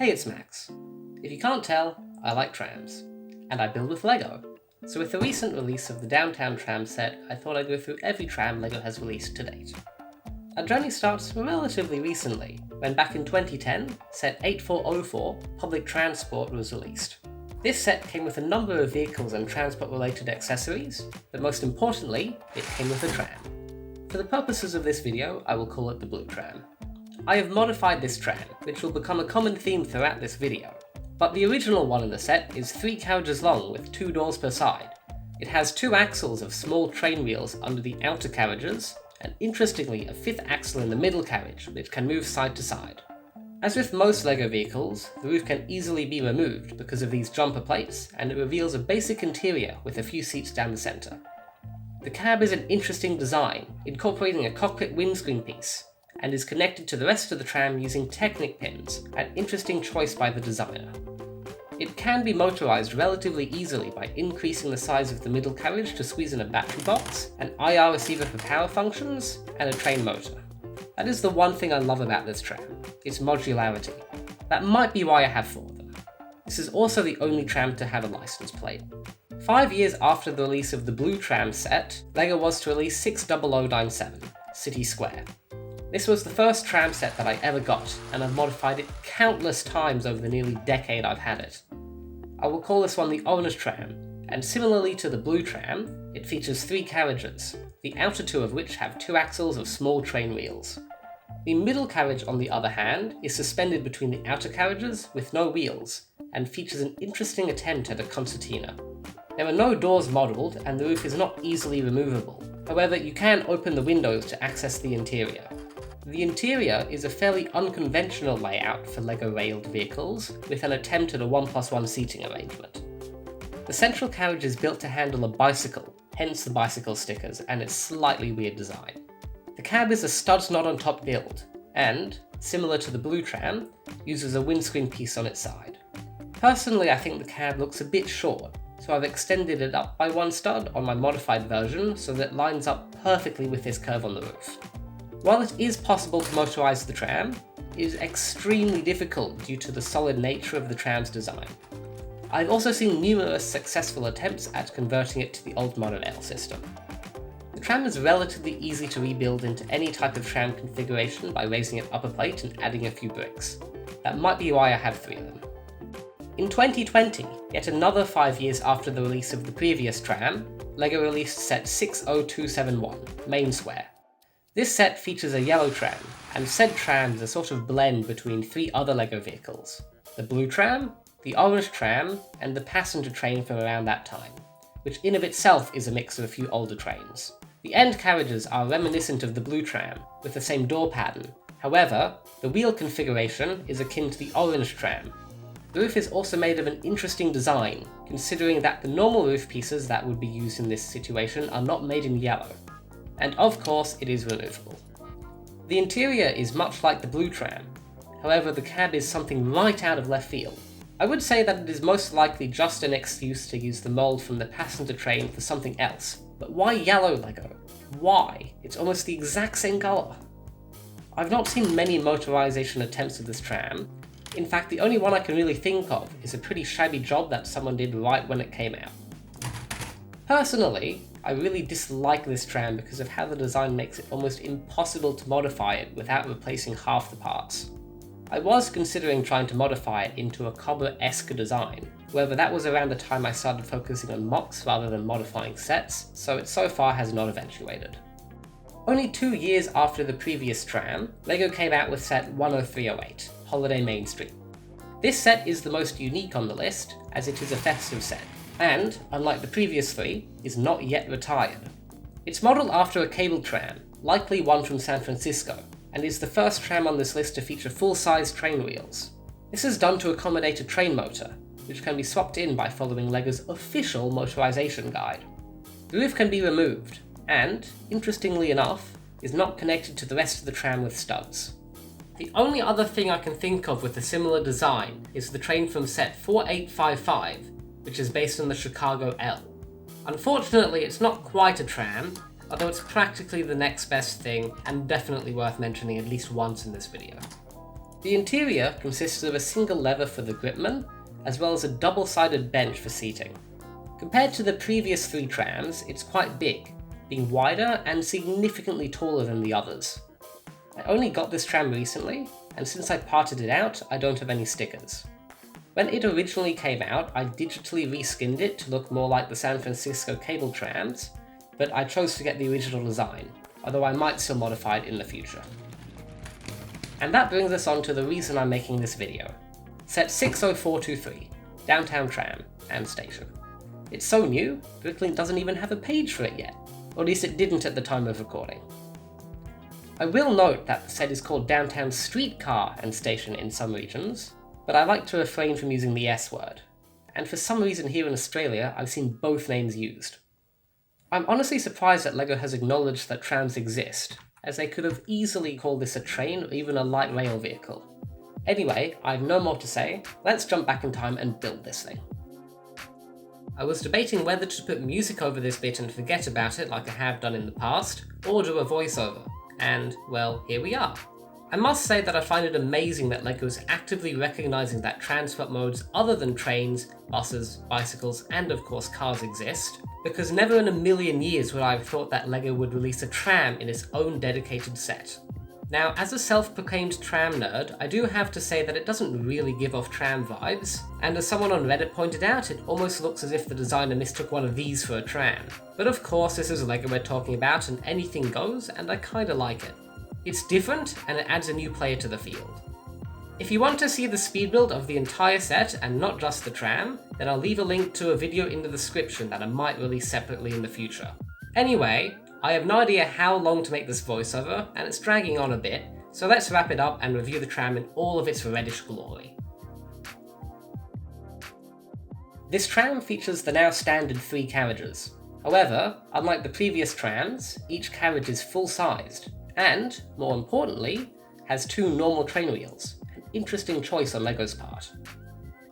Hey, it's Max. If you can't tell, I like trams, and I build with LEGO. So with the recent release of the Downtown Tram set, I thought I'd go through every tram LEGO has released to date. Our journey starts relatively recently, when back in 2010, set 8404, Public Transport, was released. This set came with a number of vehicles and transport-related accessories, but most importantly, it came with a tram. For the purposes of this video, I will call it the Blue Tram. I have modified this tram, which will become a common theme throughout this video. But the original one in the set is 3 carriages long with 2 doors per side. It has 2 axles of small train wheels under the outer carriages, and interestingly a 5th axle in the middle carriage which can move side to side. As with most LEGO vehicles, the roof can easily be removed because of these jumper plates, and it reveals a basic interior with a few seats down the centre. The cab is an interesting design, incorporating a cockpit windscreen piece, and is connected to the rest of the tram using Technic pins, an interesting choice by the designer. It can be motorized relatively easily by increasing the size of the middle carriage to squeeze in a battery box, an IR receiver for power functions, and a train motor. That is the one thing I love about this tram, its modularity. That might be why I have 4 of them. This is also the only tram to have a license plate. 5 years after the release of the Blue Tram set, LEGO was to release 60097, City Square. This was the first tram set that I ever got, and I've modified it countless times over the nearly decade I've had it. I will call this one the Orange Tram, and similarly to the Blue Tram, it features 3 carriages, the outer 2 of which have 2 axles of small train wheels. The middle carriage, on the other hand, is suspended between the outer carriages with no wheels, and features an interesting attempt at a concertina. There are no doors modelled, and the roof is not easily removable. However, you can open the windows to access the interior. The interior is a fairly unconventional layout for LEGO railed vehicles, with an attempt at a 1+1 seating arrangement. The central carriage is built to handle a bicycle, hence the bicycle stickers and its slightly weird design. The cab is a studs not on top build, and, similar to the Blue Tram, uses a windscreen piece on its side. Personally, I think the cab looks a bit short, so I've extended it up by 1 stud on my modified version so that it lines up perfectly with this curve on the roof. While it is possible to motorize the tram, it is extremely difficult due to the solid nature of the tram's design. I've also seen numerous successful attempts at converting it to the old monorail system. The tram is relatively easy to rebuild into any type of tram configuration by raising it up a plate and adding a few bricks. That might be why I have 3 of them. In 2020, yet another 5 years after the release of the previous tram, LEGO released set 60271, Main Square. This set features a Yellow Tram, and said tram is a sort of blend between 3 other LEGO vehicles: the Blue Tram, the Orange Tram, and the passenger train from around that time, which in of itself is a mix of a few older trains. The end carriages are reminiscent of the Blue Tram, with the same door pattern. However, the wheel configuration is akin to the Orange Tram. The roof is also made of an interesting design, considering that the normal roof pieces that would be used in this situation are not made in yellow. And of course, it is removable. The interior is much like the Blue Tram, however the cab is something right out of left field. I would say that it is most likely just an excuse to use the mould from the passenger train for something else. But why yellow LEGO? Why? It's almost the exact same colour. I've not seen many motorization attempts of this tram. In fact, the only one I can really think of is a pretty shabby job that someone did right when it came out. Personally, I really dislike this tram because of how the design makes it almost impossible to modify it without replacing half the parts. I was considering trying to modify it into a Cobra-esque design, however that was around the time I started focusing on mocks rather than modifying sets, so it so far has not eventuated. Only 2 years after the previous tram, LEGO came out with set 10308, Holiday Main Street. This set is the most unique on the list, as it is a festive set, and, unlike the previous 3, is not yet retired. It's modelled after a Cable Tram, likely one from San Francisco, and is the first tram on this list to feature full-size train wheels. This is done to accommodate a train motor, which can be swapped in by following LEGO's official motorization guide. The roof can be removed, and, interestingly enough, is not connected to the rest of the tram with studs. The only other thing I can think of with a similar design is the train from set 4855, which is based on the Chicago L. Unfortunately, it's not quite a tram, although it's practically the next best thing and definitely worth mentioning at least once in this video. The interior consists of a single lever for the gripman, as well as a double-sided bench for seating. Compared to the previous 3 trams, it's quite big, being wider and significantly taller than the others. I only got this tram recently, and since I parted it out, I don't have any stickers. When it originally came out, I digitally reskinned it to look more like the San Francisco Cable Trams, but I chose to get the original design, although I might still modify it in the future. And that brings us on to the reason I'm making this video. Set 60423, Downtown Tram and Station. It's so new, Bricklink doesn't even have a page for it yet, or at least it didn't at the time of recording. I will note that the set is called Downtown Streetcar and Station in some regions, but I like to refrain from using the S word, and for some reason here in Australia I've seen both names used. I'm honestly surprised that LEGO has acknowledged that trams exist, as they could have easily called this a train or even a light rail vehicle. Anyway, I have no more to say, let's jump back in time and build this thing. I was debating whether to put music over this bit and forget about it like I have done in the past, or do a voiceover, and well, here we are. I must say that I find it amazing that LEGO is actively recognising that transport modes other than trains, buses, bicycles, and of course cars exist, because never in a million years would I have thought that LEGO would release a tram in its own dedicated set. Now, as a self-proclaimed tram nerd, I do have to say that it doesn't really give off tram vibes, and as someone on Reddit pointed out, it almost looks as if the designer mistook one of these for a tram. But of course, this is LEGO we're talking about, and anything goes, and I kinda like it. It's different, and it adds a new player to the field. If you want to see the speed build of the entire set, and not just the tram, then I'll leave a link to a video in the description that I might release separately in the future. Anyway, I have no idea how long to make this voiceover, and it's dragging on a bit, so let's wrap it up and review the tram in all of its reddish glory. This tram features the now standard 3 carriages. However, unlike the previous trams, each carriage is full-sized, and, more importantly, has 2 normal train wheels, an interesting choice on LEGO's part.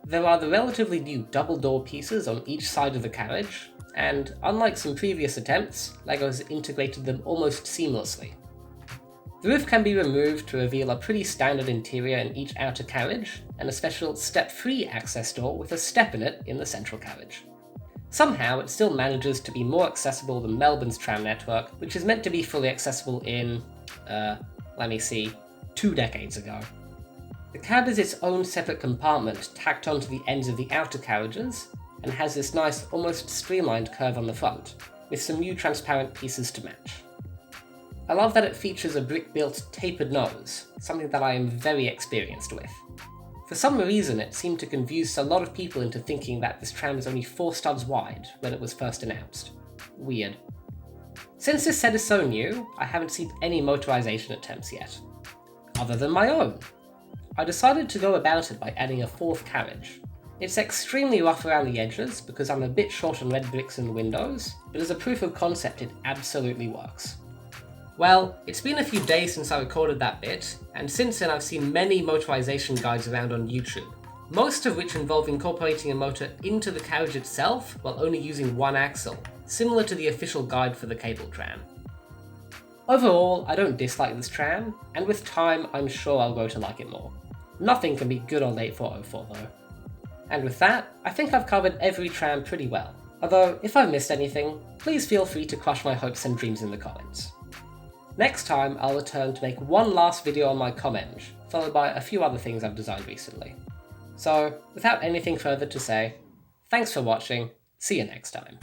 There are the relatively new double door pieces on each side of the carriage, and unlike some previous attempts, LEGO has integrated them almost seamlessly. The roof can be removed to reveal a pretty standard interior in each outer carriage, and a special step-free access door with a step in it in the central carriage. Somehow, it still manages to be more accessible than Melbourne's tram network, which is meant to be fully accessible in, 2 decades ago. The cab is its own separate compartment tacked onto the ends of the outer carriages, and has this nice, almost streamlined curve on the front, with some new transparent pieces to match. I love that it features a brick-built tapered nose, something that I am very experienced with. For some reason, it seemed to confuse a lot of people into thinking that this tram is only 4 studs wide when it was first announced. Weird. Since this set is so new, I haven't seen any motorization attempts yet. Other than my own. I decided to go about it by adding a 4th carriage. It's extremely rough around the edges because I'm a bit short on red bricks in the windows, but as a proof of concept it absolutely works. Well, it's been a few days since I recorded that bit, and since then I've seen many motorization guides around on YouTube, most of which involve incorporating a motor into the carriage itself while only using 1 axle, similar to the official guide for the Cable Tram. Overall, I don't dislike this tram, and with time I'm sure I'll grow to like it more. Nothing can be good on 8404 though. And with that, I think I've covered every tram pretty well, although if I've missed anything, please feel free to crush my hopes and dreams in the comments. Next time, I'll return to make one last video on my Comenge, followed by a few other things I've designed recently. So, without anything further to say, thanks for watching, see you next time.